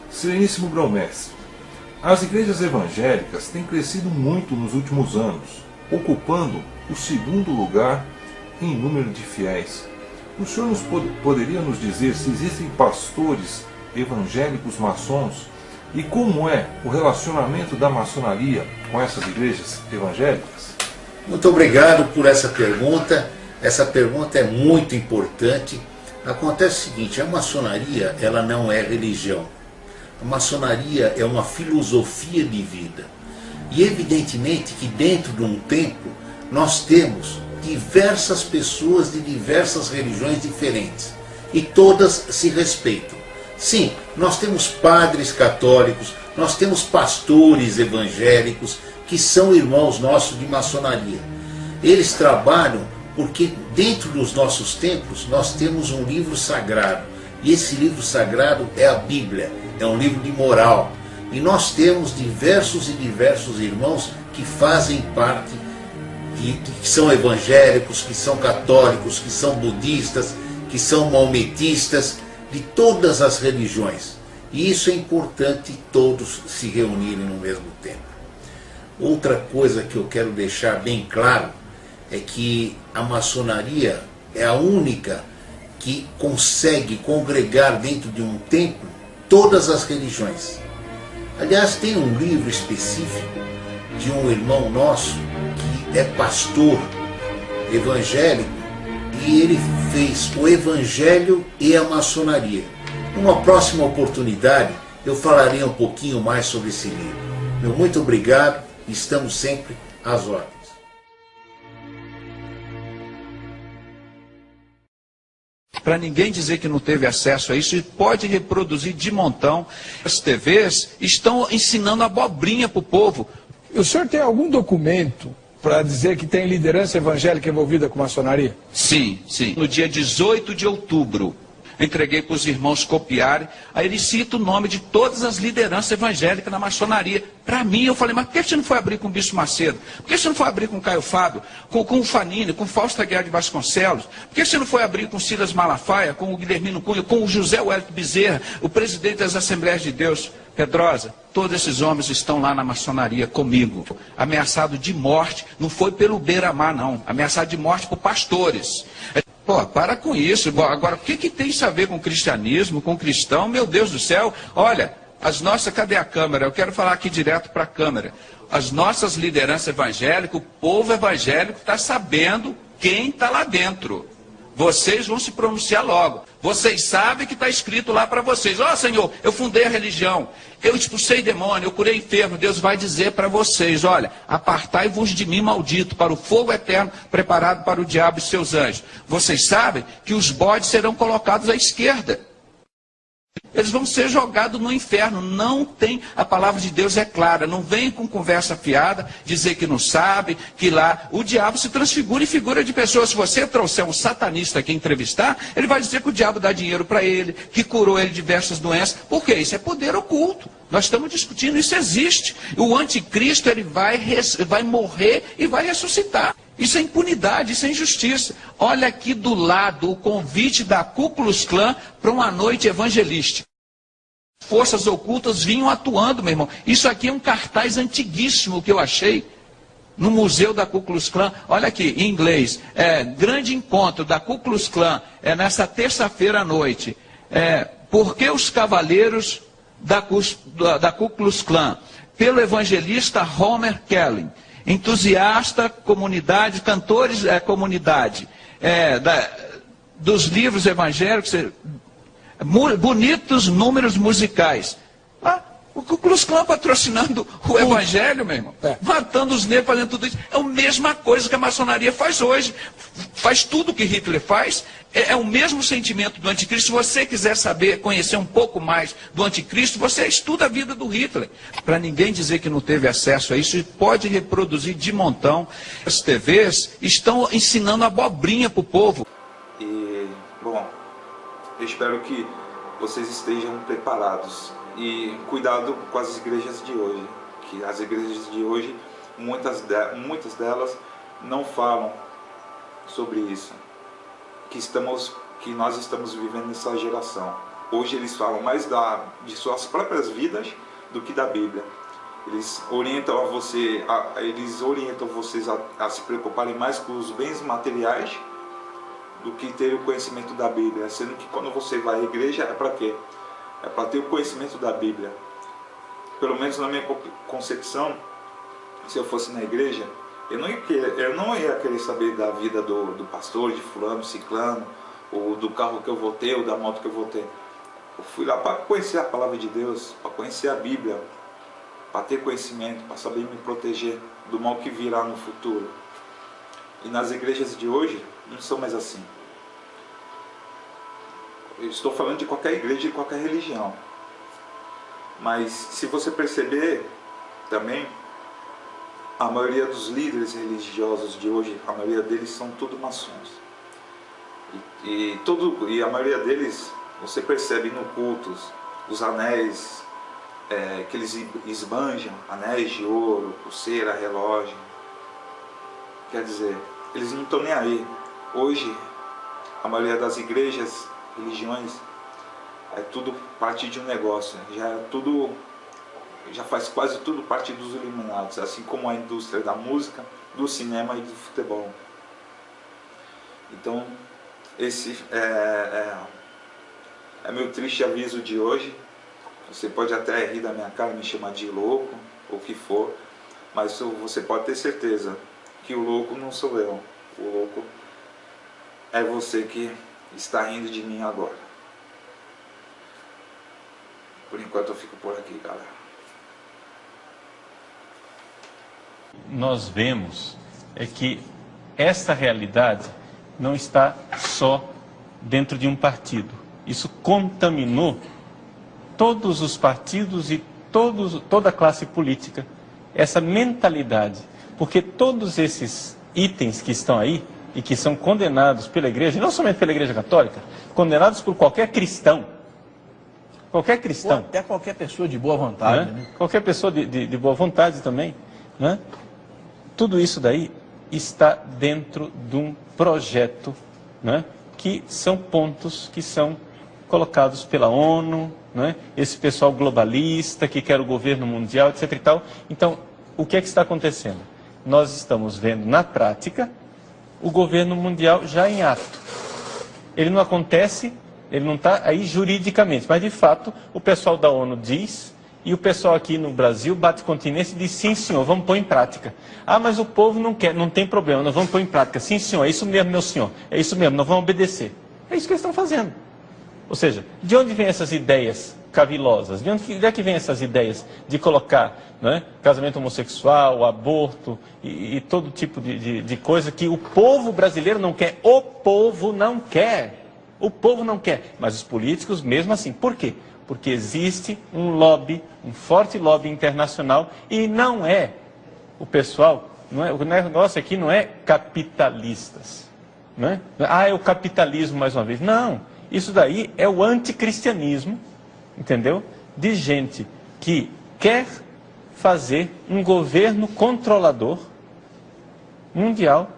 Sereníssimo Grão-Mestre, as igrejas evangélicas têm crescido muito nos últimos anos, ocupando o segundo lugar em número de fiéis. O senhor poderia nos dizer se existem pastores evangélicos maçons e como é o relacionamento da maçonaria com essas igrejas evangélicas? Muito obrigado por essa pergunta. Essa pergunta é muito importante. Acontece o seguinte, a maçonaria ela não é religião. A maçonaria é uma filosofia de vida. E evidentemente que dentro de um templo nós temos diversas pessoas de diversas religiões diferentes. E todas se respeitam. Sim, nós temos padres católicos, nós temos pastores evangélicos que são irmãos nossos de maçonaria. Eles trabalham porque dentro dos nossos templos nós temos um livro sagrado. E esse livro sagrado é a Bíblia, é um livro de moral. E nós temos diversos irmãos que fazem parte, que são evangélicos, que são católicos, que são budistas, que são maometistas, de todas as religiões. E isso é importante todos se reunirem no mesmo tempo. Outra coisa que eu quero deixar bem claro é que a maçonaria é a única que consegue congregar dentro de um templo todas as religiões. Aliás, tem um livro específico de um irmão nosso que é pastor evangélico e ele fez o Evangelho e a maçonaria. Numa próxima oportunidade eu falarei um pouquinho mais sobre esse livro. Meu muito obrigado, estamos sempre às ordens. Para ninguém dizer que não teve acesso a isso, e pode reproduzir de montão. As TVs estão ensinando abobrinha para o povo. O senhor tem algum documento para dizer que tem liderança evangélica envolvida com maçonaria? Sim, sim. No dia 18 de outubro, entreguei para os irmãos copiarem. Aí ele cita o nome de todas as lideranças evangélicas na maçonaria. Para mim, eu falei, mas por que você não foi abrir com o Bispo Macedo? Por que você não foi abrir com o Caio Fábio? Com o Fanini, com o Fausto Aguiar de Vasconcelos? Por que você não foi abrir com o Silas Malafaia, com o Guilhermino Cunha, com o José Wellington Bezerra, o presidente das Assembleias de Deus? Pedrosa, todos esses homens estão lá na maçonaria comigo. Ameaçado de morte, não foi pelo beira-mar, não. Ameaçado de morte por pastores. Pô, para com isso. Agora, o que tem isso a ver com cristianismo, com cristão? Meu Deus do céu. Olha, cadê a câmera? Eu quero falar aqui direto para a câmera. As nossas lideranças evangélicas, o povo evangélico está sabendo quem está lá dentro. Vocês vão se pronunciar logo. Vocês sabem que está escrito lá para vocês. Ó, Senhor, eu fundei a religião. Eu expulsei demônio, eu curei enfermo. Deus vai dizer para vocês, olha, apartai-vos de mim, maldito, para o fogo eterno preparado para o diabo e seus anjos. Vocês sabem que os bodes serão colocados à esquerda. Eles vão ser jogados no inferno. Não tem, a palavra de Deus é clara. Não vem com conversa fiada, dizer que não sabe, que lá o diabo se transfigura em figura de pessoas. Se você trouxer um satanista aqui entrevistar, ele vai dizer que o diabo dá dinheiro para ele, que curou ele de diversas doenças. Por quê? Isso é poder oculto. Nós estamos discutindo, isso existe. O anticristo ele vai morrer e vai ressuscitar. Isso é impunidade, isso é injustiça. Olha aqui do lado o convite da Ku Klux Klan para uma noite evangelística. Forças ocultas vinham atuando, meu irmão. Isso aqui é um cartaz antiguíssimo que eu achei no museu da Ku Klux Klan. Olha aqui, em inglês. Grande encontro da Ku Klux Klan. Nessa terça-feira à noite. Por que os cavaleiros da Ku Klux Klan? Pelo evangelista Homer Kelly. Entusiasta, comunidade, cantores, comunidade, dos livros evangélicos, bonitos números musicais. O Ku Klux Klan patrocinando o evangelho, meu irmão, matando os negros, fazendo tudo isso. É a mesma coisa que a maçonaria faz hoje. Faz tudo o que Hitler faz. É o mesmo sentimento do anticristo. Se você quiser saber, conhecer um pouco mais do anticristo, você estuda a vida do Hitler. Para ninguém dizer que não teve acesso a isso, pode reproduzir de montão. As TVs estão ensinando abobrinha para o povo. E, bom, eu espero que vocês estejam preparados. E cuidado com as igrejas de hoje. Que as igrejas de hoje, muitas delas não falam sobre isso. Que nós estamos vivendo nessa geração. Hoje eles falam mais de suas próprias vidas do que da Bíblia. Eles orientam vocês a se preocuparem mais com os bens materiais do que ter o conhecimento da Bíblia. Sendo que quando você vai à igreja, é para quê? É para ter o conhecimento da Bíblia. Pelo menos na minha concepção, se eu fosse na igreja, eu não ia querer saber da vida do pastor, de fulano, ciclano, ou do carro que eu vou ter, ou da moto que eu vou ter. Eu fui lá para conhecer a palavra de Deus, para conhecer a Bíblia, para ter conhecimento, para saber me proteger do mal que virá no futuro. E nas igrejas de hoje, não são mais assim. Eu estou falando de qualquer igreja e qualquer religião. Mas se você perceber também, a maioria dos líderes religiosos de hoje, a maioria deles são tudo maçons. E a maioria deles, você percebe no culto, os anéis que eles esbanjam, anéis de ouro, pulseira, relógio. Quer dizer, eles não estão nem aí. Hoje, a maioria das igrejas, religiões, é tudo parte de um negócio. Já faz quase tudo parte dos iluminados, assim como a indústria da música, do cinema e do futebol. Então, esse é meu triste aviso de hoje. Você pode até rir da minha cara, me chamar de louco, ou o que for, mas você pode ter certeza que o louco não sou eu. O louco é você que está rindo de mim agora. Por enquanto eu fico por aqui, galera. Nós vemos que essa realidade não está só dentro de um partido. Isso contaminou todos os partidos e toda a classe política, essa mentalidade. Porque todos esses itens que estão aí e que são condenados pela igreja, e não somente pela igreja católica, condenados por qualquer cristão. Qualquer cristão. Ou até qualquer pessoa de boa vontade. Né? Qualquer pessoa de boa vontade também. Né? Tudo isso daí está dentro de um projeto, né? Que são pontos que são colocados pela ONU, né? Esse pessoal globalista que quer o governo mundial, etc. e tal. Então, o que é que está acontecendo? Nós estamos vendo na prática o governo mundial já em ato. Ele não acontece, ele não está aí juridicamente, mas de fato o pessoal da ONU diz, e o pessoal aqui no Brasil bate continência e diz: sim senhor, vamos pôr em prática. Ah, mas o povo não quer, não tem problema, nós vamos pôr em prática. Sim senhor, é isso mesmo meu senhor, é isso mesmo, nós vamos obedecer. É isso que eles estão fazendo. Ou seja, de onde vêm essas ideias cavilosas? De onde é que vêm essas ideias de colocar, né, casamento homossexual, aborto e todo tipo de coisa que o povo brasileiro não quer? O povo não quer. O povo não quer. Mas os políticos mesmo assim. Por quê? Porque existe um lobby, um forte lobby internacional, e não é o pessoal, não é, o negócio aqui não é capitalistas. Não é? Ah, é o capitalismo mais uma vez. Não. Isso daí é o anticristianismo, entendeu? De gente que quer fazer um governo controlador mundial,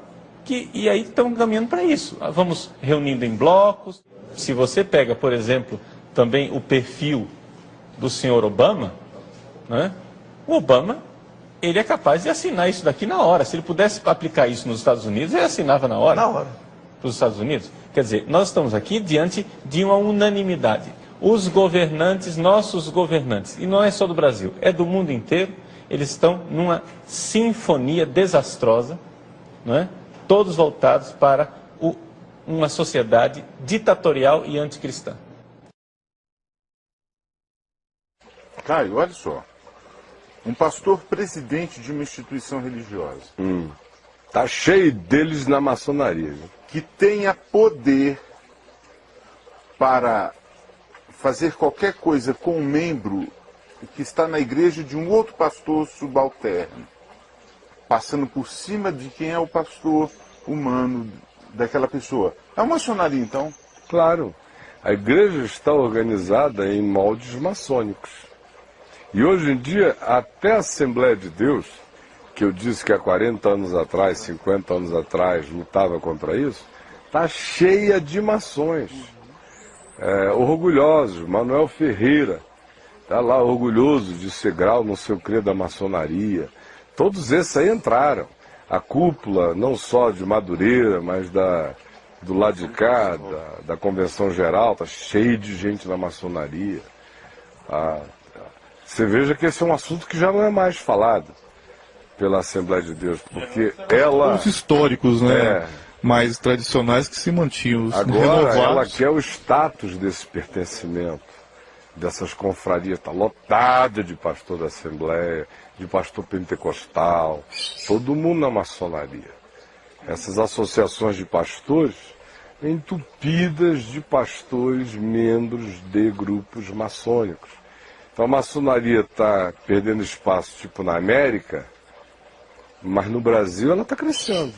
e aí estão caminhando para isso. Vamos reunindo em blocos. Se você pega, por exemplo, também o perfil do senhor Obama, né? O Obama, ele é capaz de assinar isso daqui na hora. Se ele pudesse aplicar isso nos Estados Unidos, ele assinava na hora. Na hora. Para os Estados Unidos. Quer dizer, nós estamos aqui diante de uma unanimidade. Os governantes, nossos governantes, e não é só do Brasil, é do mundo inteiro, eles estão numa sinfonia desastrosa, não é? Todos voltados para uma sociedade ditatorial e anticristã. Caio, olha só. Um pastor presidente de uma instituição religiosa. Tá cheio deles na maçonaria. Viu? Que tenha poder para fazer qualquer coisa com um membro que está na igreja de um outro pastor subalterno, passando por cima de quem é o pastor humano daquela pessoa. É uma maçonaria, então? Claro. A igreja está organizada em moldes maçônicos. E hoje em dia, até a Assembleia de Deus, que eu disse que há 40 anos atrás, 50 anos atrás, lutava contra isso, está cheia de maçons. orgulhosos. Manuel Ferreira está lá orgulhoso de ser grau no seu credo da maçonaria. Todos esses aí entraram. A cúpula, não só de Madureira, mas do lado de cá, da Convenção Geral, está cheio de gente na maçonaria. Você veja que esse é um assunto que já não é mais falado pela Assembleia de Deus, porque os históricos, né, mais tradicionais que se mantinham, os agora renovados. Ela quer o status desse pertencimento, dessas confrarias, está lotada de pastor da Assembleia, de pastor pentecostal, todo mundo na maçonaria. Essas associações de pastores entupidas de pastores membros de grupos maçônicos. Então a maçonaria está perdendo espaço, tipo na América, mas no Brasil ela está crescendo.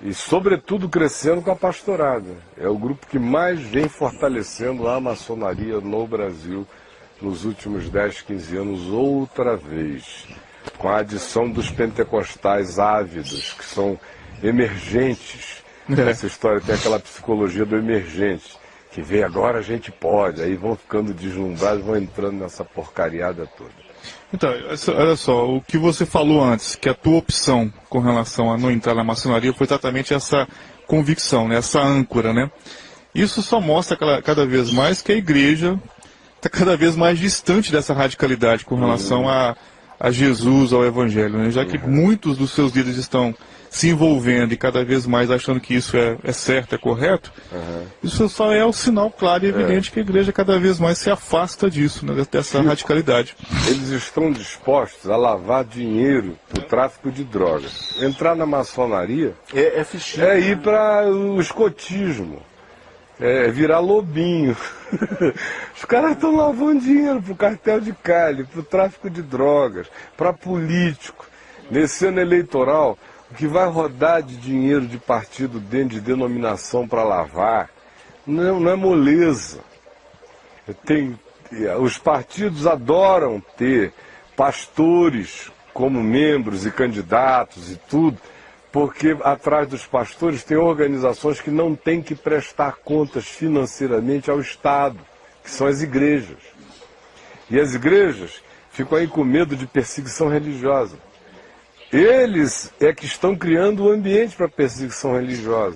E sobretudo crescendo com a pastorada. É o grupo que mais vem fortalecendo a maçonaria no Brasil nos últimos 10, 15 anos, outra vez. Com a adição dos pentecostais ávidos, que são emergentes. Essa história tem aquela psicologia do emergente, que vem agora a gente pode, aí vão ficando deslumbrados, vão entrando nessa porcariada toda. Então, olha só, o que você falou antes, que a tua opção com relação a não entrar na maçonaria foi exatamente essa convicção, né, essa âncora, né? Isso só mostra cada vez mais que a igreja está cada vez mais distante dessa radicalidade com relação a Jesus, ao Evangelho, né? Já que muitos dos seus líderes estão se envolvendo e cada vez mais achando que isso é certo, é correto, isso só é o sinal claro e evidente que a igreja cada vez mais se afasta disso, né, dessa radicalidade. Eles estão dispostos a lavar dinheiro para o tráfico de drogas. Entrar na maçonaria é ir para o escotismo, é virar lobinho. Os caras estão lavando dinheiro para o cartel de Cali, para o tráfico de drogas, para político. Nesse ano eleitoral, o que vai rodar de dinheiro de partido dentro de denominação para lavar não é moleza. Os partidos adoram ter pastores como membros e candidatos e tudo, porque atrás dos pastores tem organizações que não têm que prestar contas financeiramente ao Estado, que são as igrejas. E as igrejas ficam aí com medo de perseguição religiosa. Eles é que estão criando o ambiente para perseguição religiosa,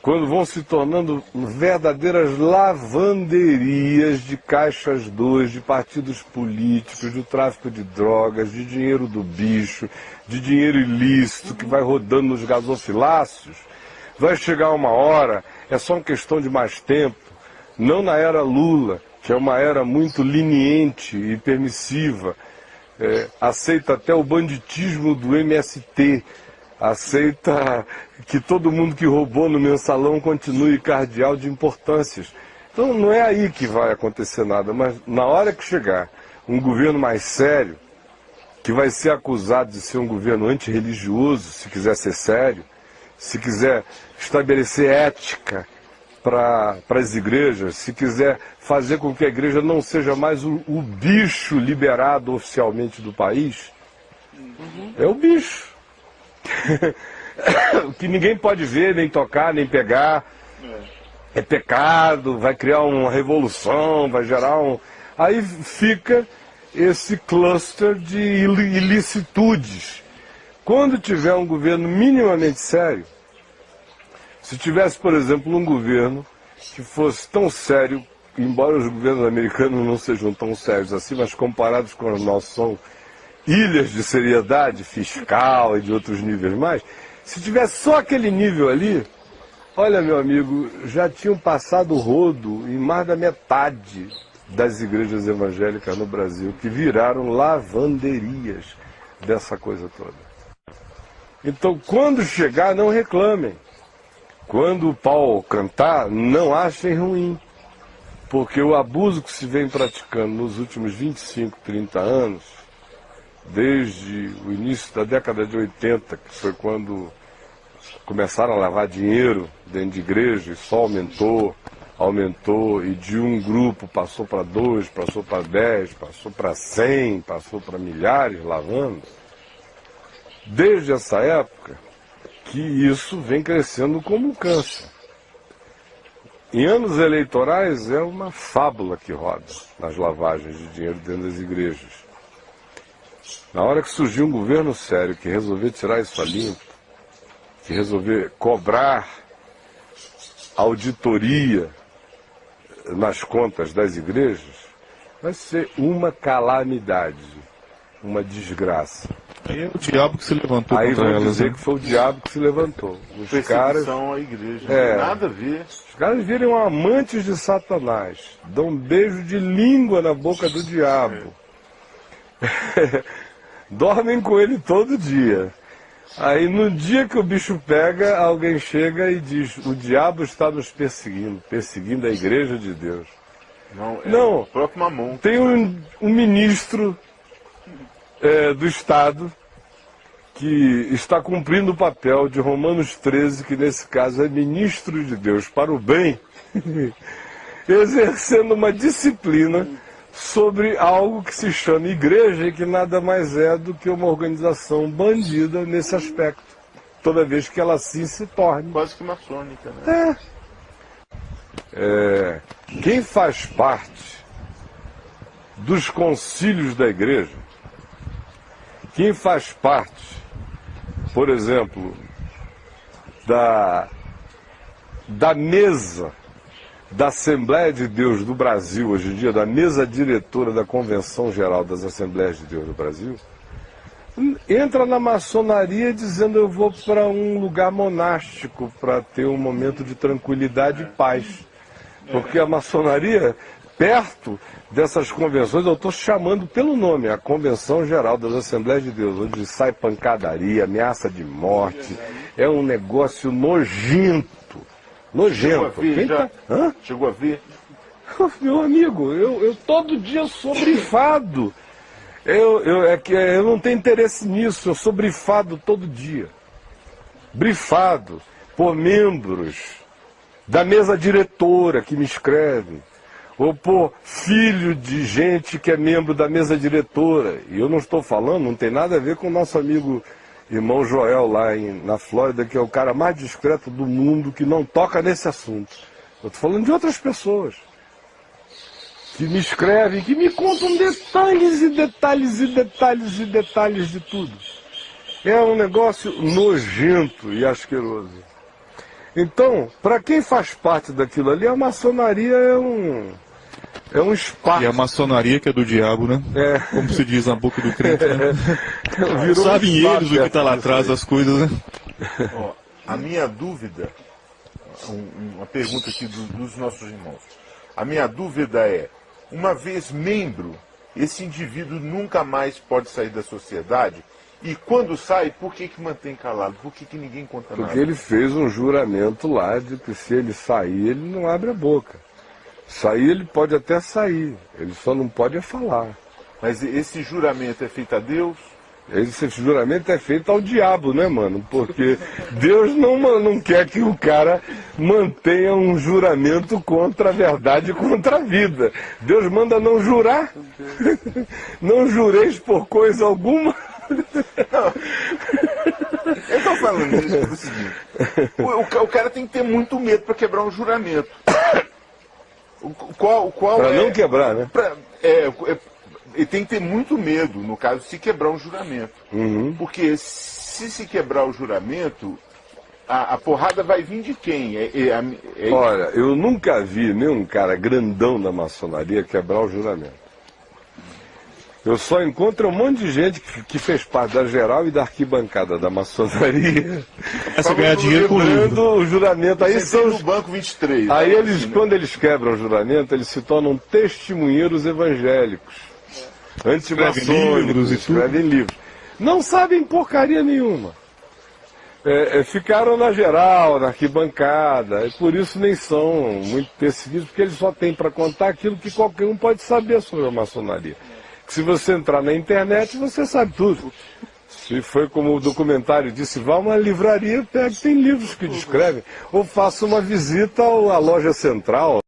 quando vão se tornando verdadeiras lavanderias de caixas 2, de partidos políticos, do tráfico de drogas, de dinheiro do bicho, de dinheiro ilícito que vai rodando nos gasofiláceos. Vai chegar uma hora, é só uma questão de mais tempo, não na era Lula, que é uma era muito leniente e permissiva, aceita até o banditismo do MST, aceita que todo mundo que roubou no mensalão continue cardeal de importâncias. Então não é aí que vai acontecer nada, mas na hora que chegar um governo mais sério, que vai ser acusado de ser um governo antirreligioso, se quiser ser sério, se quiser estabelecer ética para as igrejas, se quiser fazer com que a igreja não seja mais o bicho liberado oficialmente do país, é o bicho. Que ninguém pode ver, nem tocar, nem pegar. É pecado, vai criar uma revolução, vai gerar um... Aí fica esse cluster de ilicitudes. Quando tiver um governo minimamente sério, se tivesse, por exemplo, um governo que fosse tão sério, embora os governos americanos não sejam tão sérios assim, mas comparados com os nossos são ilhas de seriedade fiscal e de outros níveis mais, se tivesse só aquele nível ali, olha, meu amigo, já tinham passado o rodo em mais da metade das igrejas evangélicas no Brasil, que viraram lavanderias dessa coisa toda. Então, quando chegar, não reclamem. Quando o pau cantar, não achem ruim. Porque o abuso que se vem praticando nos últimos 25, 30 anos, desde o início da década de 80, que foi quando começaram a lavar dinheiro dentro de igreja, e só aumentou, e de um grupo passou para 2, passou para 10, passou para 100, passou para milhares lavando. Desde essa época que isso vem crescendo como um câncer. em anos eleitorais é uma fábula que roda nas lavagens de dinheiro dentro das igrejas. Na hora que surgiu um governo sério que resolver tirar isso a limpo, que resolver cobrar auditoria nas contas das igrejas, vai ser uma calamidade, uma desgraça. Aí é o diabo que se levantou Aí contra vão elas, dizer né? que foi o diabo que se levantou. Os caras, Perseguição à igreja. Não tem nada a ver. os caras viram amantes de Satanás, dão um beijo de língua na boca do diabo. Dormem com ele todo dia. Aí no dia que o bicho pega, alguém chega e diz: o diabo está nos perseguindo, perseguindo a igreja de Deus. Não, o próprio Mamon. Tem um ministro do Estado que está cumprindo o papel de Romanos 13, que nesse caso é ministro de Deus para o bem, exercendo uma disciplina sobre algo que se chama igreja e que nada mais é do que uma organização bandida nesse aspecto, toda vez que ela assim se torne. Quase que maçônica, né? Quem faz parte dos concílios da igreja, quem faz parte, por exemplo, da mesa da Assembleia de Deus do Brasil, hoje em dia, da mesa diretora da Convenção Geral das Assembleias de Deus do Brasil, entra na maçonaria dizendo: eu vou para um lugar monástico para ter um momento de tranquilidade e paz. Porque a maçonaria, perto dessas convenções, eu estou chamando pelo nome, a Convenção Geral das Assembleias de Deus, onde sai pancadaria, ameaça de morte, é um negócio nojento. Nojento. Chegou a ver? Meu amigo, eu todo dia sou brifado. Eu não tenho interesse nisso, eu sou brifado todo dia. Brifado por membros da mesa diretora que me escrevem, ou por filho de gente que é membro da mesa diretora. E eu não estou falando, não tem nada a ver com o nosso amigo irmão Joel lá na Flórida, que é o cara mais discreto do mundo, que não toca nesse assunto. Eu estou falando de outras pessoas que me escrevem, que me contam detalhes e detalhes e detalhes e detalhes de tudo. É um negócio nojento e asqueroso. Então, para quem faz parte daquilo ali, a maçonaria é um espaço. E a maçonaria que é do diabo, né? Como se diz na boca do crente, né? Sabem eles o que está lá atrás das coisas, né? A minha dúvida, uma pergunta aqui dos nossos irmãos. A minha dúvida é: uma vez membro, esse indivíduo nunca mais pode sair da sociedade? E quando sai, por que mantém calado? Por que ninguém conta nada? Porque ele fez um juramento lá de que se ele sair, ele não abre a boca. Sair, ele pode até sair, ele só não pode falar. Mas esse juramento é feito a Deus? Esse juramento é feito ao diabo, né, mano? Porque Deus não quer que o cara mantenha um juramento contra a verdade e contra a vida. Deus manda não jurar. Não jureis por coisa alguma. Não. Eu estou falando isso pelo seguinte: o cara tem que ter muito medo para quebrar um juramento. Para não quebrar, né? Ele tem que ter muito medo, no caso, se quebrar um juramento. Porque se quebrar o juramento, a porrada vai vir de quem? Olha, eu nunca vi nenhum cara grandão da maçonaria quebrar o juramento. Eu só encontro um monte de gente que fez parte da geral e da arquibancada da maçonaria. Essa ganhar dinheiro com o juramento. Aí são no banco 23. Aí eles, quando eles quebram o juramento, eles se tornam testemunheiros evangélicos. Antimaçônicos, escrevem livros. Não sabem porcaria nenhuma. Ficaram na geral, na arquibancada, e por isso nem são muito perseguidos, porque eles só têm para contar aquilo que qualquer um pode saber sobre a maçonaria. Se você entrar na internet, você sabe tudo. Se foi como o documentário disse, vá a uma livraria, tem livros que descrevem. Ou faça uma visita à loja central.